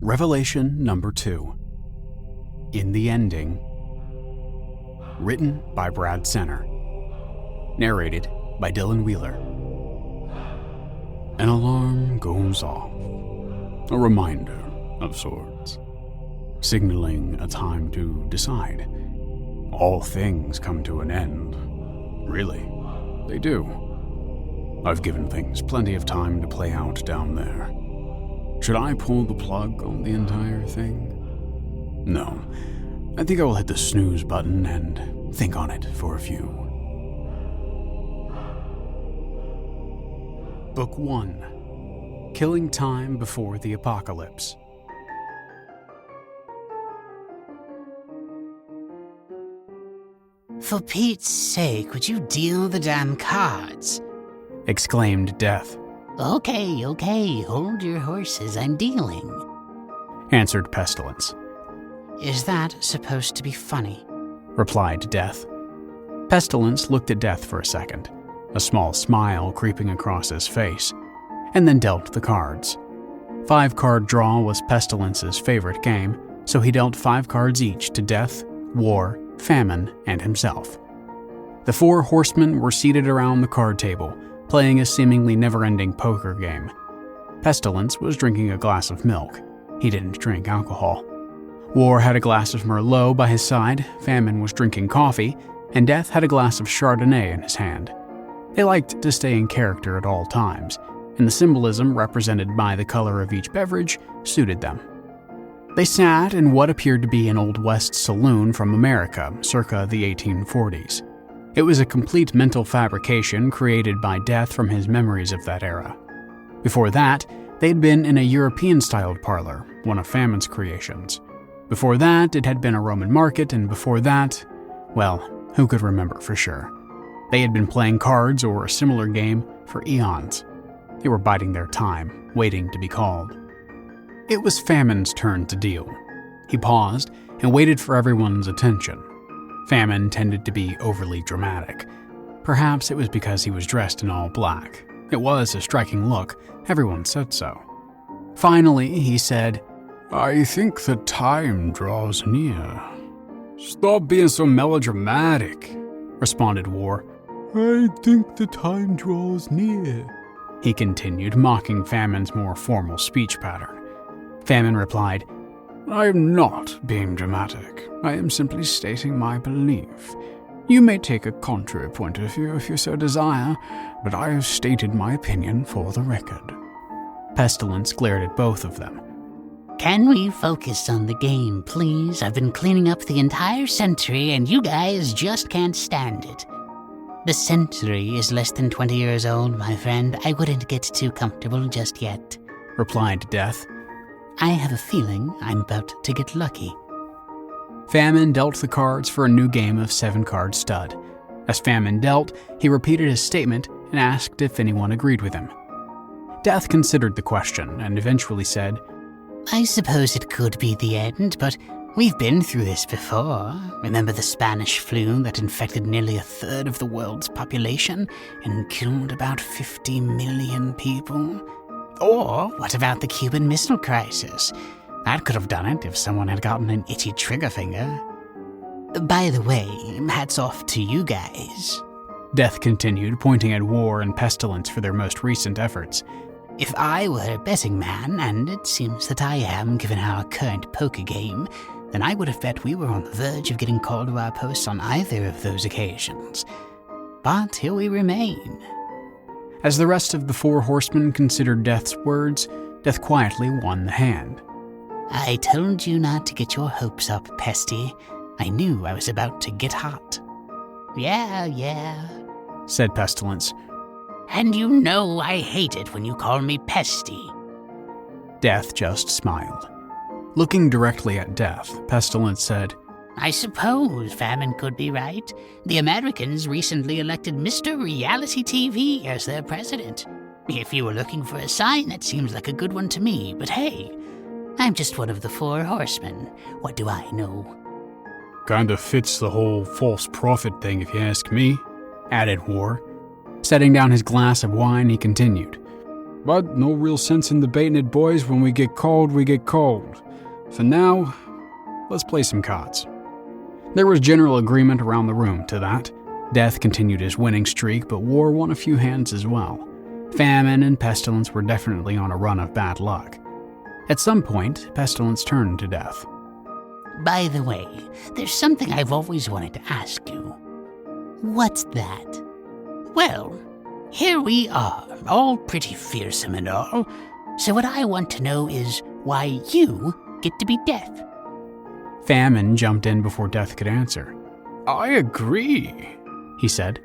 Revelation number 2. In the Ending. Written by Brad Senner. Narrated by Dylan Wheeler. An alarm goes off. A reminder of sorts. Signaling a time to decide. All things come to an end. Really, they do. I've given things plenty of time to play out down there. Should I pull the plug on the entire thing? No. I think I will hit the snooze button and think on it for a few. Book 1. Killing Time Before the Apocalypse. For Pete's sake, would you deal the damn cards? Exclaimed Death. Okay, hold your horses, I'm dealing. Answered Pestilence. Is that supposed to be funny? Replied Death. Pestilence looked at Death for a second, a small smile creeping across his face, and then dealt the cards. 5-card draw was Pestilence's favorite game, so he dealt 5 cards each to Death, War, Famine, and himself. The 4 horsemen were seated around the card table, playing a seemingly never-ending poker game. Pestilence was drinking a glass of milk. He didn't drink alcohol. War had a glass of Merlot by his side, Famine was drinking coffee, and Death had a glass of Chardonnay in his hand. They liked to stay in character at all times, and the symbolism represented by the color of each beverage suited them. They sat in what appeared to be an Old West saloon from America, circa the 1840s. It was a complete mental fabrication created by Death from his memories of that era. Before that, they'd been in a European-styled parlor, one of Famine's creations. Before that, it had been a Roman market, and before that, well, who could remember for sure? They had been playing cards or a similar game for eons. They were biding their time, waiting to be called. It was Famine's turn to deal. He paused and waited for everyone's attention. Famine tended to be overly dramatic. Perhaps it was because he was dressed in all black. It was a striking look, everyone said so. Finally, he said, "I think the time draws near." "Stop being so melodramatic," responded War. "I think the time draws near," he continued, mocking Famine's more formal speech pattern. Famine replied, "I am not being dramatic. I am simply stating my belief. You may take a contrary point of view if you so desire, but I have stated my opinion for the record." Pestilence glared at both of them. Can we focus on the game, please? I've been cleaning up the entire century and you guys just can't stand it. The century is less than 20 years old, my friend. I wouldn't get too comfortable just yet, replied Death. I have a feeling I'm about to get lucky. Famine dealt the cards for a new game of 7-card stud. As Famine dealt, he repeated his statement and asked if anyone agreed with him. Death considered the question and eventually said, I suppose it could be the end, but we've been through this before. Remember the Spanish flu that infected nearly a third of the world's population and killed about 50 million people? Or what about the Cuban Missile Crisis? That could have done it if someone had gotten an itchy trigger finger. By the way, hats off to you guys, Death continued, pointing at War and Pestilence for their most recent efforts. If I were a betting man, and it seems that I am given our current poker game, then I would have bet we were on the verge of getting called to our posts on either of those occasions. But here we remain. As the rest of the 4 horsemen considered Death's words, Death quietly won the hand. I told you not to get your hopes up, Pesty. I knew I was about to get hot. Yeah, said Pestilence. And you know I hate it when you call me Pesty. Death just smiled. Looking directly at Death, Pestilence said, I suppose Famine could be right. The Americans recently elected Mr. Reality TV as their president. If you were looking for a sign, that seems like a good one to me, but hey, I'm just one of the 4 horsemen. What do I know? Kinda fits the whole false prophet thing if you ask me, added War. Setting down his glass of wine, he continued. But no real sense in debating it, boys. When we get cold, we get cold. For now, let's play some cards. There was general agreement around the room to that. Death continued his winning streak, but War won a few hands as well. Famine and Pestilence were definitely on a run of bad luck. At some point, Pestilence turned to Death. By the way, there's something I've always wanted to ask you. What's that? Well, here we are, all pretty fearsome and all. So what I want to know is why you get to be Death. Famine jumped in before Death could answer. I agree, he said.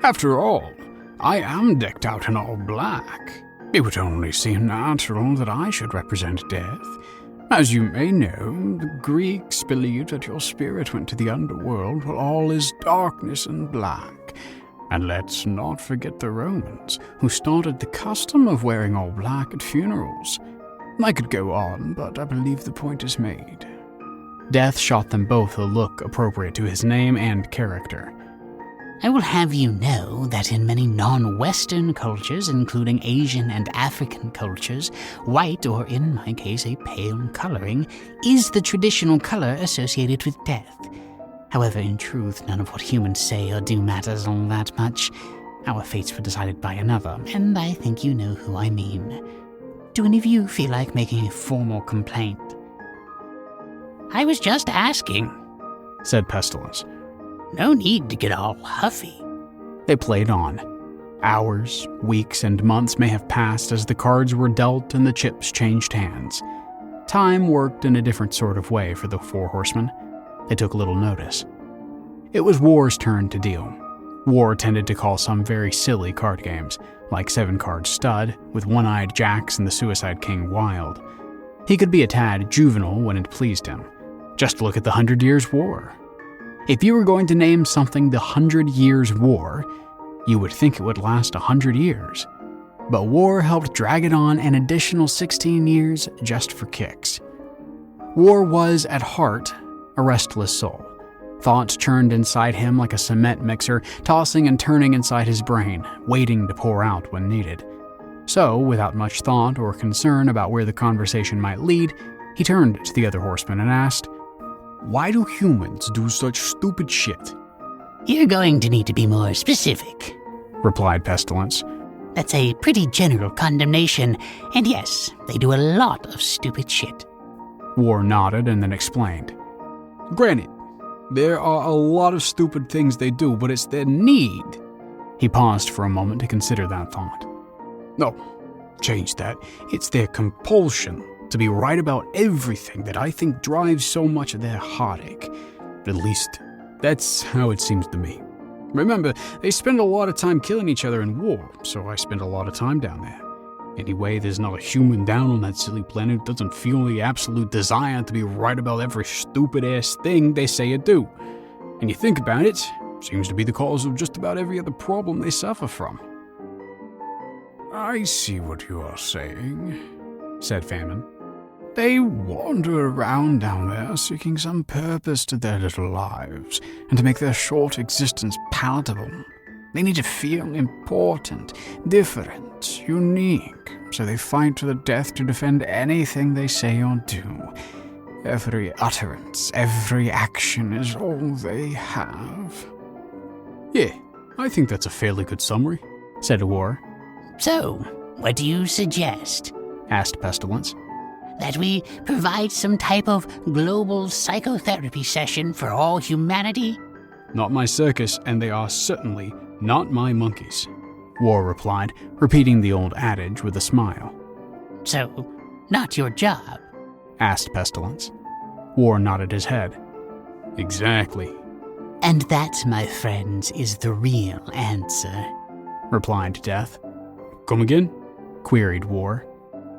After all, I am decked out in all black. It would only seem natural that I should represent Death. As you may know, the Greeks believed that your spirit went to the underworld while all is darkness and black. And let's not forget the Romans, who started the custom of wearing all black at funerals. I could go on, but I believe the point is made. Death shot them both a look appropriate to his name and character. I will have you know that in many non-Western cultures, including Asian and African cultures, white, or in my case a pale coloring, is the traditional color associated with death. However, in truth, none of what humans say or do matters all that much. Our fates were decided by another, and I think you know who I mean. Do any of you feel like making a formal complaint? I was just asking, said Pestilence. No need to get all huffy. They played on. Hours, weeks, and months may have passed as the cards were dealt and the chips changed hands. Time worked in a different sort of way for the four horsemen. They took little notice. It was War's turn to deal. War tended to call some very silly card games, like 7-card stud, with one-eyed jacks and the Suicide King wild. He could be a tad juvenile when it pleased him. Just look at the 100 Years' War. If you were going to name something the 100 Years' War, you would think it would last 100 years. But War helped drag it on an additional 16 years just for kicks. War was, at heart, a restless soul. Thoughts churned inside him like a cement mixer, tossing and turning inside his brain, waiting to pour out when needed. So, without much thought or concern about where the conversation might lead, he turned to the other horseman and asked, Why do humans do such stupid shit? You're going to need to be more specific, replied Pestilence. That's a pretty general condemnation, and yes, they do a lot of stupid shit. War nodded and then explained. Granted, there are a lot of stupid things they do, but it's their need. He paused for a moment to consider that thought. No, change that. It's their compulsion to be right about everything that I think drives so much of their heartache. At least, that's how it seems to me. Remember, they spend a lot of time killing each other in war, so I spend a lot of time down there. Anyway, there's not a human down on that silly planet who doesn't feel the absolute desire to be right about every stupid-ass thing they say or do. And you think about it, seems to be the cause of just about every other problem they suffer from. I see what you are saying, said Famine. They wander around down there seeking some purpose to their little lives and to make their short existence palatable. They need to feel important, different, unique, so they fight to the death to defend anything they say or do. Every utterance, every action is all they have. Yeah, I think that's a fairly good summary, said War. So, what do you suggest? Asked Pestilence. That we provide some type of global psychotherapy session for all humanity? Not my circus, and they are certainly not my monkeys, War replied, repeating the old adage with a smile. So, not your job? Asked Pestilence. War nodded his head. Exactly. And that, my friends, is the real answer, replied Death. Come again? Queried War.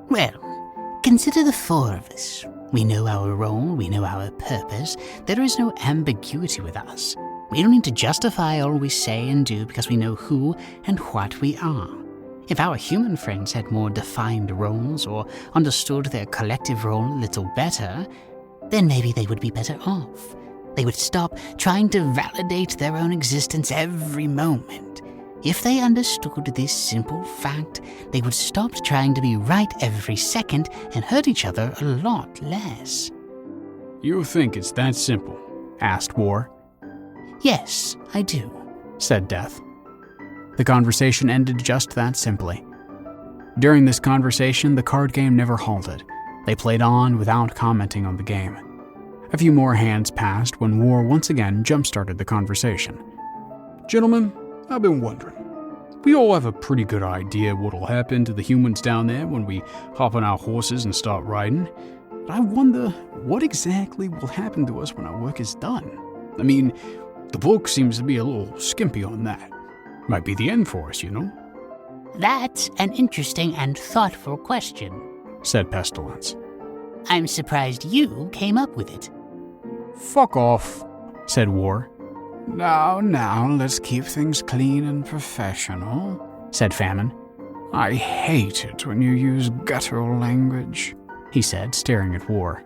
Well, consider the four of us. We know our role, we know our purpose. There is no ambiguity with us. We don't need to justify all we say and do because we know who and what we are. If our human friends had more defined roles or understood their collective role a little better, then maybe they would be better off. They would stop trying to validate their own existence every moment. If they understood this simple fact, they would stop trying to be right every second and hurt each other a lot less. You think it's that simple? Asked War. Yes, I do, said Death. The conversation ended just that simply. During this conversation, the card game never halted. They played on without commenting on the game. A few more hands passed when War once again jump-started the conversation. Gentlemen, I've been wondering. We all have a pretty good idea what'll happen to the humans down there when we hop on our horses and start riding. But I wonder what exactly will happen to us when our work is done. I mean, the book seems to be a little skimpy on that. Might be the end for us, you know? That's an interesting and thoughtful question, said Pestilence. I'm surprised you came up with it. Fuck off, said War. Now, let's keep things clean and professional, said Famine. I hate it when you use guttural language, he said, staring at War.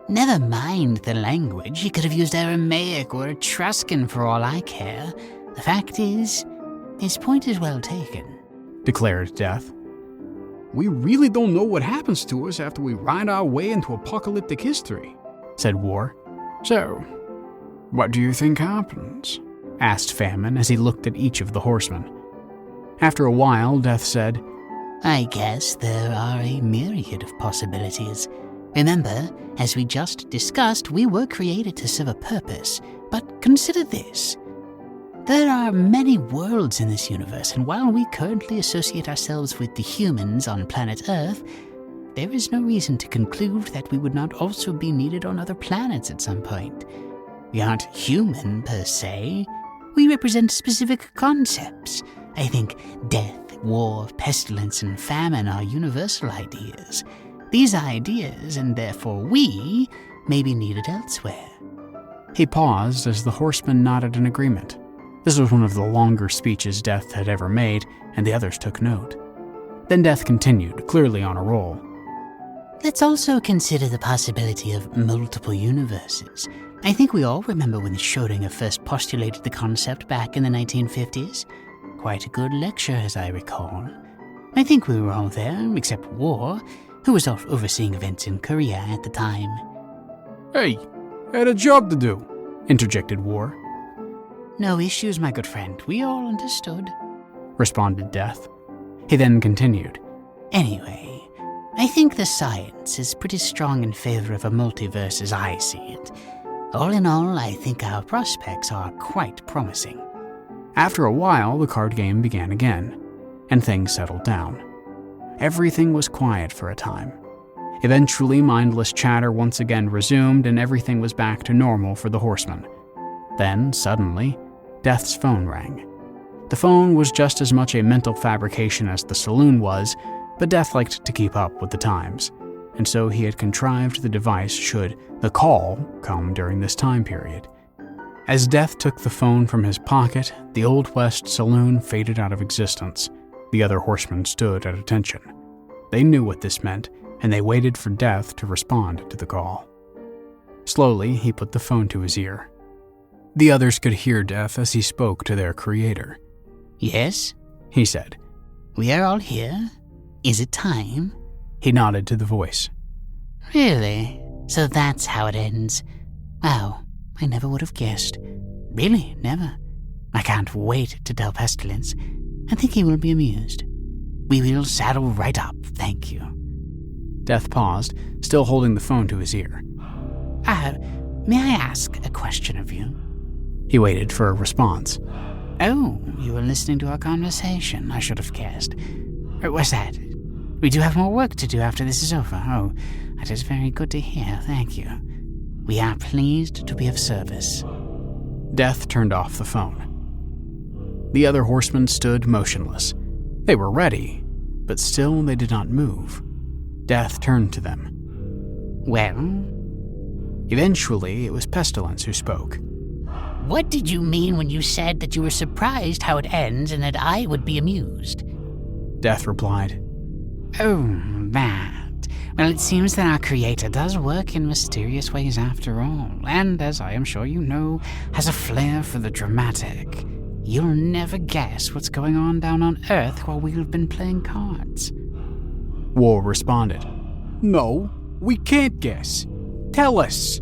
Never mind the language. He could have used Aramaic or Etruscan for all I care. The fact is, his point is well taken, declared Death. We really don't know what happens to us after we ride our way into apocalyptic history, said War. So, what do you think happens? Asked Famine as he looked at each of the horsemen. After a while, Death said, I guess there are a myriad of possibilities. Remember, as we just discussed, we were created to serve a purpose. But consider this. There are many worlds in this universe, and while we currently associate ourselves with the humans on planet Earth, there is no reason to conclude that we would not also be needed on other planets at some point. We aren't human, per se. We represent specific concepts. I think death, war, pestilence, and famine are universal ideas. These ideas, and therefore we, may be needed elsewhere. He paused as the horsemen nodded in agreement. This was one of the longer speeches Death had ever made, and the others took note. Then Death continued, clearly on a roll. Let's also consider the possibility of multiple universes. I think we all remember when Schrödinger first postulated the concept back in the 1950s. Quite a good lecture, as I recall. I think we were all there, except War, who was off overseeing events in Korea at the time. Hey, I had a job to do, interjected War. No issues, my good friend. We all understood, responded Death. He then continued. Anyway, I think the science is pretty strong in favor of a multiverse as I see it. All in all, I think our prospects are quite promising. After a while, the card game began again, and things settled down. Everything was quiet for a time. Eventually, mindless chatter once again resumed, and everything was back to normal for the horsemen. Then, suddenly, Death's phone rang. The phone was just as much a mental fabrication as the saloon was, but Death liked to keep up with the times, and so he had contrived the device should the call come during this time period. As Death took the phone from his pocket, the Old West saloon faded out of existence. The other horsemen stood at attention. They knew what this meant, and they waited for Death to respond to the call. Slowly, he put the phone to his ear. The others could hear Death as he spoke to their creator. Yes, he said. We are all here. Is it time? He nodded to the voice. Really? So that's how it ends. Wow, I never would have guessed. Really, never. I can't wait to tell Pestilence. I think he will be amused. We will saddle right up, thank you. Death paused, still holding the phone to his ear. May I ask a question of you? He waited for a response. Oh, you were listening to our conversation. I should have guessed. What's that? We do have more work to do after this is over. Oh, that is very good to hear, thank you. We are pleased to be of service. Death turned off the phone. The other horsemen stood motionless. They were ready, but still they did not move. Death turned to them. Well? Eventually, it was Pestilence who spoke. What did you mean when you said that you were surprised how it ends and that I would be amused? Death replied. Oh, that. Well, it seems that our creator does work in mysterious ways after all, and as I am sure you know, has a flair for the dramatic. You'll never guess what's going on down on Earth while we've been playing cards. War responded, "No, we can't guess. Tell us."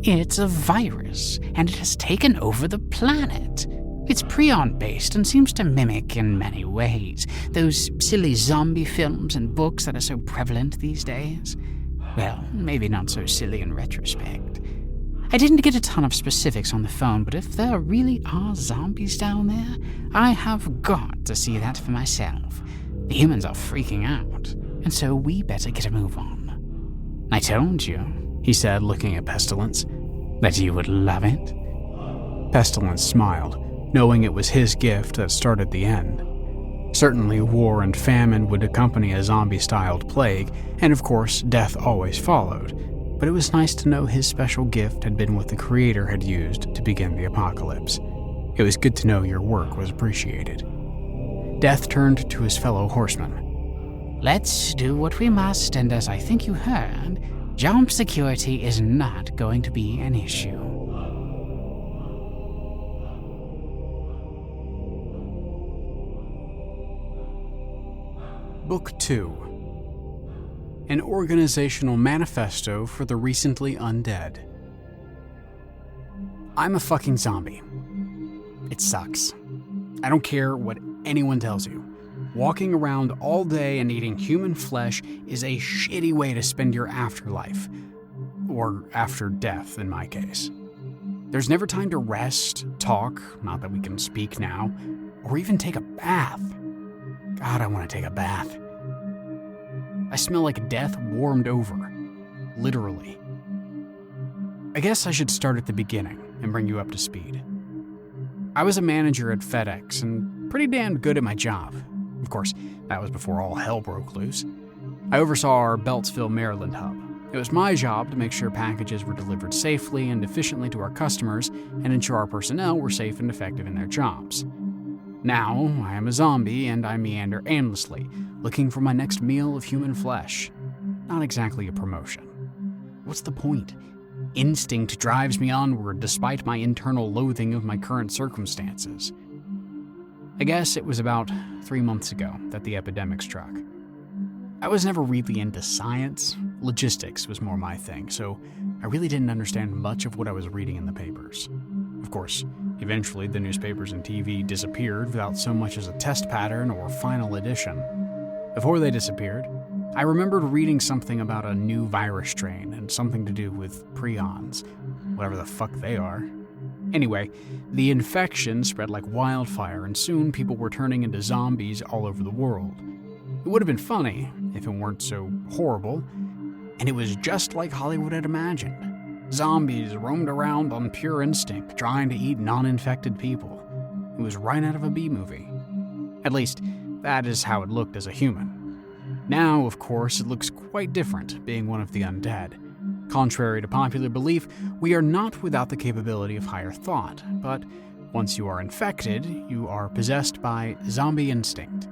It's a virus, and it has taken over the planet. It's prion-based and seems to mimic, in many ways, those silly zombie films and books that are so prevalent these days. Well, maybe not so silly in retrospect. I didn't get a ton of specifics on the phone, but if there really are zombies down there, I have got to see that for myself. The humans are freaking out, and so we better get a move on. I told you, he said, looking at Pestilence, that you would love it. Pestilence smiled, knowing it was his gift that started the end. Certainly, war and famine would accompany a zombie-styled plague, and of course, death always followed. But it was nice to know his special gift had been what the Creator had used to begin the apocalypse. It was good to know your work was appreciated. Death turned to his fellow horsemen. Let's do what we must, and as I think you heard, job security is not going to be an issue. Book 2. An organizational manifesto for the recently undead. I'm a fucking zombie. It sucks. I don't care what anyone tells you. Walking around all day and eating human flesh is a shitty way to spend your afterlife. Or after death, in my case. There's never time to rest, talk, not that we can speak now, or even take a bath. God, I want to take a bath. I smell like death warmed over. Literally. I guess I should start at the beginning and bring you up to speed. I was a manager at FedEx and pretty damn good at my job. Of course, that was before all hell broke loose. I oversaw our Beltsville, Maryland hub. It was my job to make sure packages were delivered safely and efficiently to our customers and ensure our personnel were safe and effective in their jobs. Now, I am a zombie and I meander aimlessly, looking for my next meal of human flesh. Not exactly a promotion. What's the point? Instinct drives me onward despite my internal loathing of my current circumstances. I guess it was about 3 months ago that the epidemic struck. I was never really into science. Logistics was more my thing, so I really didn't understand much of what I was reading in the papers. Of course, eventually the newspapers and TV disappeared without so much as a test pattern or final edition. Before they disappeared, I remembered reading something about a new virus strain and something to do with prions, whatever the fuck they are. Anyway, the infection spread like wildfire and soon people were turning into zombies all over the world. It would have been funny if it weren't so horrible, and it was just like Hollywood had imagined. Zombies roamed around on pure instinct, trying to eat non-infected people. It was right out of a B-movie. At least, that is how it looked as a human. Now, of course, it looks quite different, being one of the undead. Contrary to popular belief, we are not without the capability of higher thought, but once you are infected, you are possessed by zombie instinct.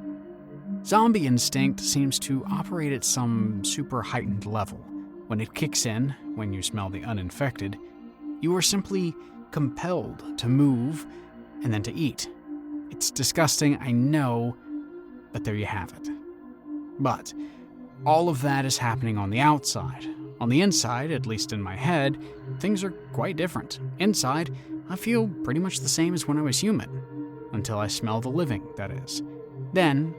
Zombie instinct seems to operate at some super heightened level. When it kicks in, when you smell the uninfected, you are simply compelled to move and then to eat. It's disgusting, I know, but there you have it. But all of that is happening on the outside. On the inside, at least in my head, things are quite different. Inside, I feel pretty much the same as when I was human. Until I smell the living, that is. Then,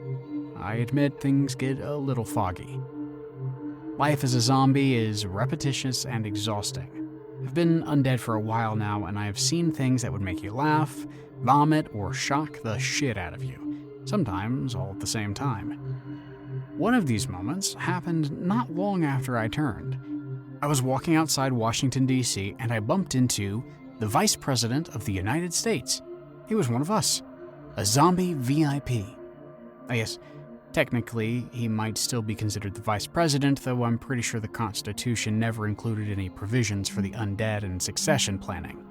I admit things get a little foggy. Life as a zombie is repetitious and exhausting. I've been undead for a while now, and I have seen things that would make you laugh, vomit, or shock the shit out of you. Sometimes all at the same time. One of these moments happened not long after I turned. I was walking outside Washington, D.C., and I bumped into the Vice President of the United States. He was one of us, a zombie VIP. I guess, technically, he might still be considered the Vice President, though I'm pretty sure the Constitution never included any provisions for the undead and succession planning.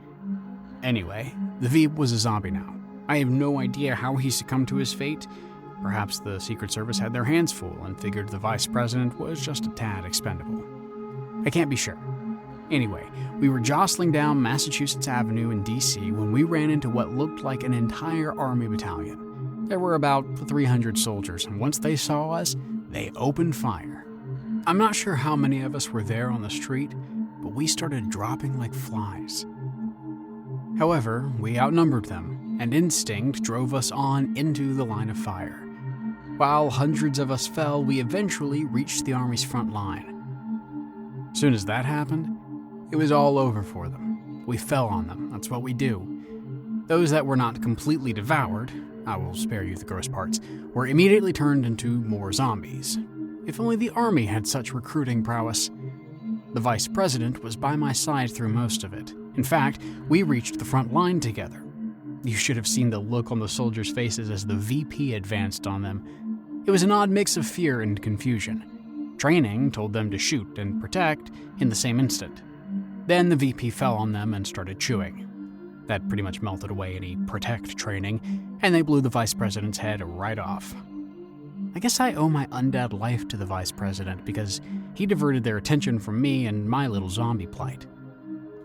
Anyway, the Veep was a zombie now. I have no idea how he succumbed to his fate. Perhaps the Secret Service had their hands full and figured the Vice President was just a tad expendable. I can't be sure. Anyway, we were jostling down Massachusetts Avenue in D.C. when we ran into what looked like an entire army battalion. There were about 300 soldiers, and once they saw us, they opened fire. I'm not sure how many of us were there on the street, but we started dropping like flies. However, we outnumbered them, and instinct drove us on into the line of fire. While hundreds of us fell, we eventually reached the Army's front line. Soon as that happened, it was all over for them. We fell on them, that's what we do. Those that were not completely devoured, I will spare you the gross parts, were immediately turned into more zombies. If only the Army had such recruiting prowess. The Vice President was by my side through most of it. In fact, we reached the front line together. You should have seen the look on the soldiers' faces as the VP advanced on them. It was an odd mix of fear and confusion. Training told them to shoot and protect in the same instant. Then the VP fell on them and started chewing. That pretty much melted away any protect training, and they blew the Vice President's head right off. I guess I owe my undead life to the Vice President because he diverted their attention from me and my little zombie plight.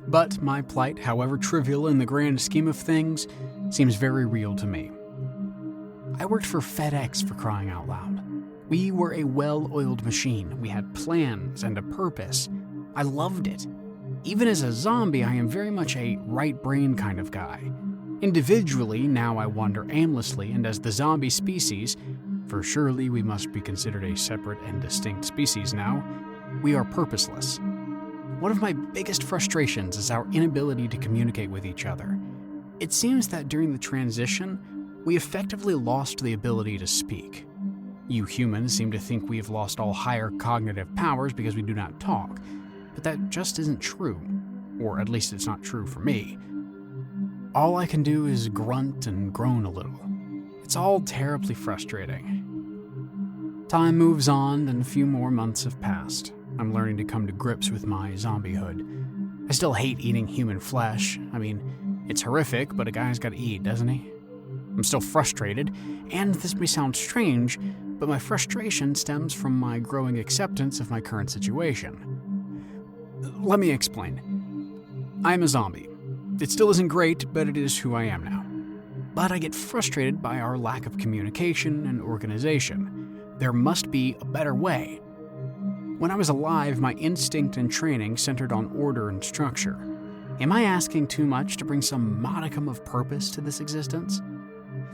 But my plight, however trivial in the grand scheme of things, seems very real to me. I worked for FedEx, for crying out loud. We were a well-oiled machine. We had plans and a purpose. I loved it. Even as a zombie, I am very much a right-brain kind of guy. Individually, now I wander aimlessly, and as the zombie species, for surely we must be considered a separate and distinct species now, we are purposeless. One of my biggest frustrations is our inability to communicate with each other. It seems that during the transition, we effectively lost the ability to speak. You humans seem to think we have lost all higher cognitive powers because we do not talk, but that just isn't true. Or at least it's not true for me. All I can do is grunt and groan a little. It's all terribly frustrating. Time moves on and a few more months have passed. I'm learning to come to grips with my zombiehood. I still hate eating human flesh. I mean, it's horrific, but a guy's gotta eat, doesn't he? I'm still frustrated, and this may sound strange, but my frustration stems from my growing acceptance of my current situation. Let me explain. I am a zombie. It still isn't great, but it is who I am now. But I get frustrated by our lack of communication and organization. There must be a better way. When I was alive, my instinct and training centered on order and structure. Am I asking too much to bring some modicum of purpose to this existence?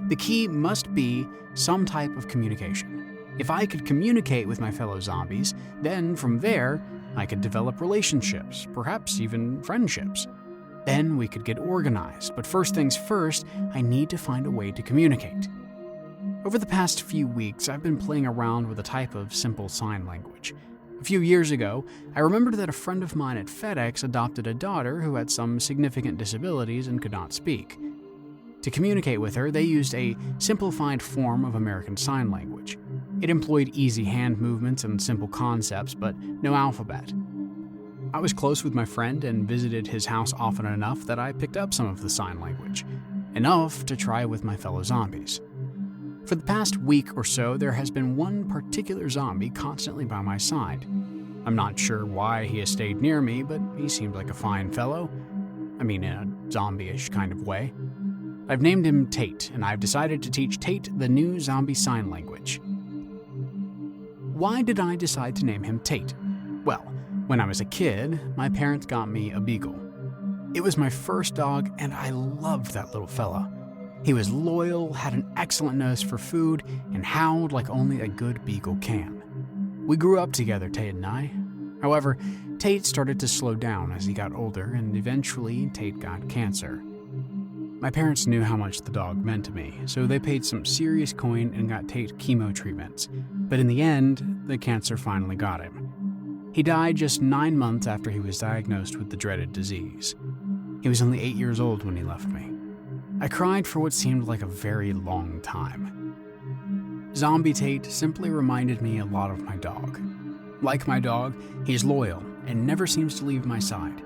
The key must be some type of communication. If I could communicate with my fellow zombies, then from there, I could develop relationships, perhaps even friendships. Then we could get organized, but first things first, I need to find a way to communicate. Over the past few weeks, I've been playing around with a type of simple sign language. A few years ago, I remembered that a friend of mine at FedEx adopted a daughter who had some significant disabilities and could not speak. To communicate with her, they used a simplified form of American Sign Language. It employed easy hand movements and simple concepts, but no alphabet. I was close with my friend and visited his house often enough that I picked up some of the sign language, enough to try with my fellow zombies. For the past week or so, there has been one particular zombie constantly by my side. I'm not sure why he has stayed near me, but he seemed like a fine fellow. I mean, in a zombie-ish kind of way. I've named him Tate, and I've decided to teach Tate the new zombie sign language. Why did I decide to name him Tate? Well, when I was a kid, my parents got me a beagle. It was my first dog, and I loved that little fella. He was loyal, had an excellent nose for food, and howled like only a good beagle can. We grew up together, Tate and I. However, Tate started to slow down as he got older, and eventually Tate got cancer. My parents knew how much the dog meant to me, so they paid some serious coin and got Tate chemo treatments. But in the end, the cancer finally got him. He died just 9 months after he was diagnosed with the dreaded disease. He was only 8 years old when he left me. I cried for what seemed like a very long time. Zombie Tate simply reminded me a lot of my dog. Like my dog, he's loyal and never seems to leave my side.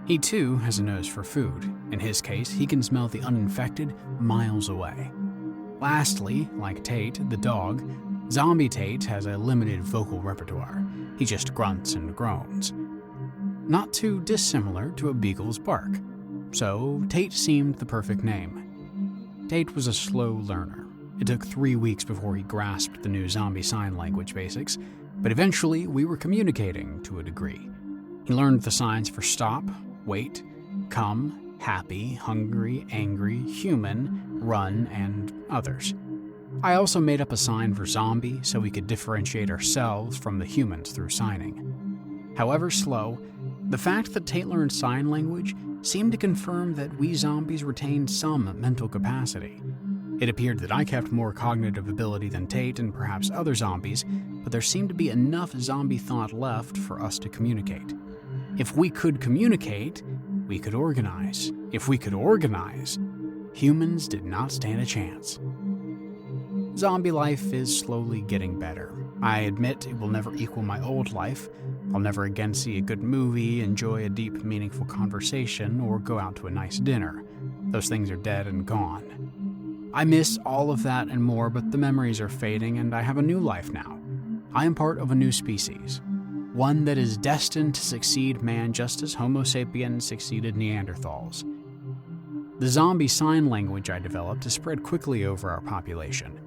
He too has a nose for food. In his case, he can smell the uninfected miles away. Lastly, like Tate, the dog, Zombie Tate has a limited vocal repertoire. He just grunts and groans. not too dissimilar to a beagle's bark, so Tate seemed the perfect name. Tate was a slow learner. It took 3 weeks before he grasped the new zombie sign language basics, but eventually we were communicating to a degree. He learned the signs for stop, wait, come, happy, hungry, angry, human, run, and others. I also made up a sign for zombie so we could differentiate ourselves from the humans through signing. However slow, the fact that Tate learned sign language seemed to confirm that we zombies retained some mental capacity. It appeared that I kept more cognitive ability than Tate and perhaps other zombies, but there seemed to be enough zombie thought left for us to communicate. If we could communicate, we could organize. If we could organize, humans did not stand a chance. Zombie life is slowly getting better. I admit it will never equal my old life. I'll never again see a good movie, enjoy a deep, meaningful conversation, or go out to a nice dinner. Those things are dead and gone. I miss all of that and more, but the memories are fading and I have a new life now. I am part of a new species. One that is destined to succeed man just as Homo sapiens succeeded Neanderthals. The zombie sign language I developed has spread quickly over our population.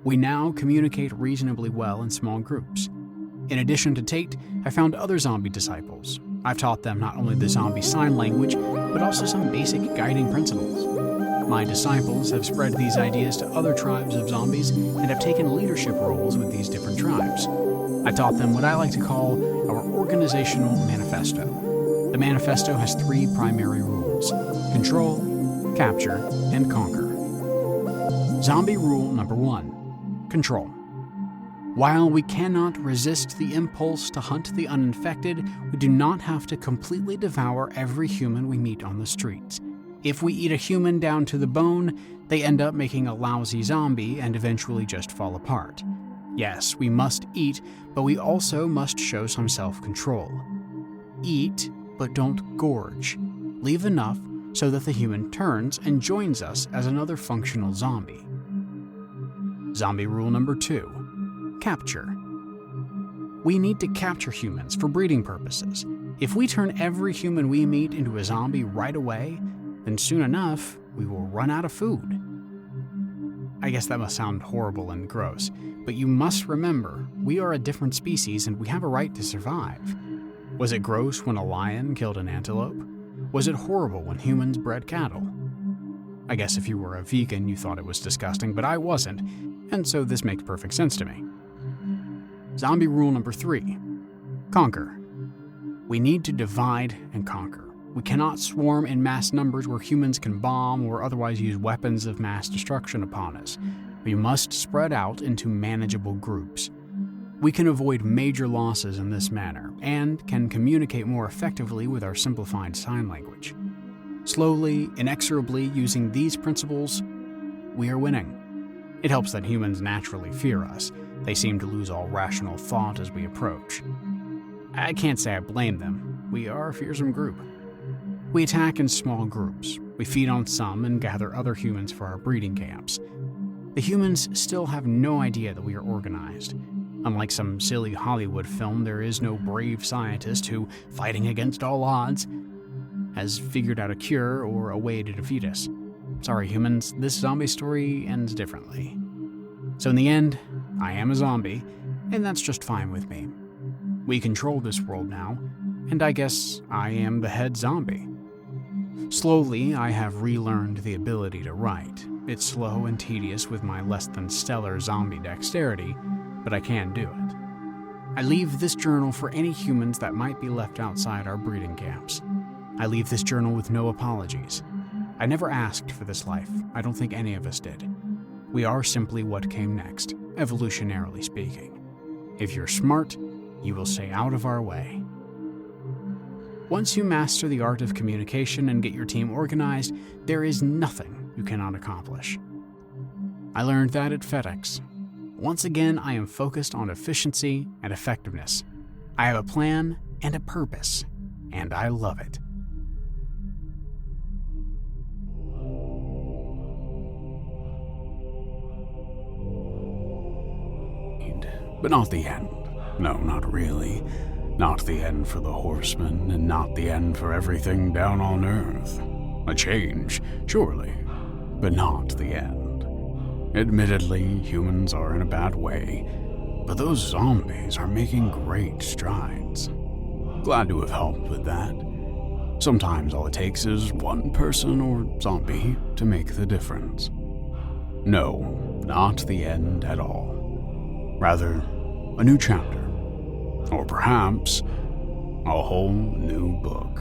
We now communicate reasonably well in small groups. In addition to Tate, I found other zombie disciples. I've taught them not only the zombie sign language, but also some basic guiding principles. My disciples have spread these ideas to other tribes of zombies and have taken leadership roles with these different tribes. I taught them what I like to call our organizational manifesto. The manifesto has 3 primary rules: control, capture, and conquer. Zombie rule number 1: control. While we cannot resist the impulse to hunt the uninfected, we do not have to completely devour every human we meet on the streets. If we eat a human down to the bone, they end up making a lousy zombie and eventually just fall apart. Yes, we must eat, but we also must show some self-control. Eat, but don't gorge. Leave enough so that the human turns and joins us as another functional zombie. Zombie rule number 2: capture. We need to capture humans for breeding purposes. If we turn every human we meet into a zombie right away, then soon enough, we will run out of food. I guess that must sound horrible and gross, but you must remember, we are a different species and we have a right to survive. Was it gross when a lion killed an antelope? Was it horrible when humans bred cattle? I guess if you were a vegan, you thought it was disgusting, but I wasn't, and so this makes perfect sense to me. Zombie rule number 3: conquer. We need to divide and conquer. We cannot swarm in mass numbers where humans can bomb or otherwise use weapons of mass destruction upon us. We must spread out into manageable groups. We can avoid major losses in this manner and can communicate more effectively with our simplified sign language. Slowly, inexorably using these principles, we are winning. It helps that humans naturally fear us. They seem to lose all rational thought as we approach. I can't say I blame them. We are a fearsome group. We attack in small groups. We feed on some and gather other humans for our breeding camps. The humans still have no idea that we are organized. Unlike some silly Hollywood film, there is no brave scientist who, fighting against all odds, has figured out a cure or a way to defeat us. Sorry humans, this zombie story ends differently. So in the end, I am a zombie, and that's just fine with me. We control this world now, and I guess I am the head zombie. Slowly, I have relearned the ability to write. It's slow and tedious with my less than stellar zombie dexterity, but I can do it. I leave this journal for any humans that might be left outside our breeding camps. I leave this journal with no apologies. I never asked for this life. I don't think any of us did. We are simply what came next, evolutionarily speaking. If you're smart, you will stay out of our way. Once you master the art of communication and get your team organized, there is nothing you cannot accomplish. I learned that at FedEx. Once again, I am focused on efficiency and effectiveness. I have a plan and a purpose, and I love it. But not the end. No, not really. Not the end for the horsemen, and not the end for everything down on Earth. A change, surely, but not the end. Admittedly, humans are in a bad way, but those zombies are making great strides. Glad to have helped with that. Sometimes all it takes is one person or zombie to make the difference. No, not the end at all. Rather, a new chapter. Or perhaps, a whole new book.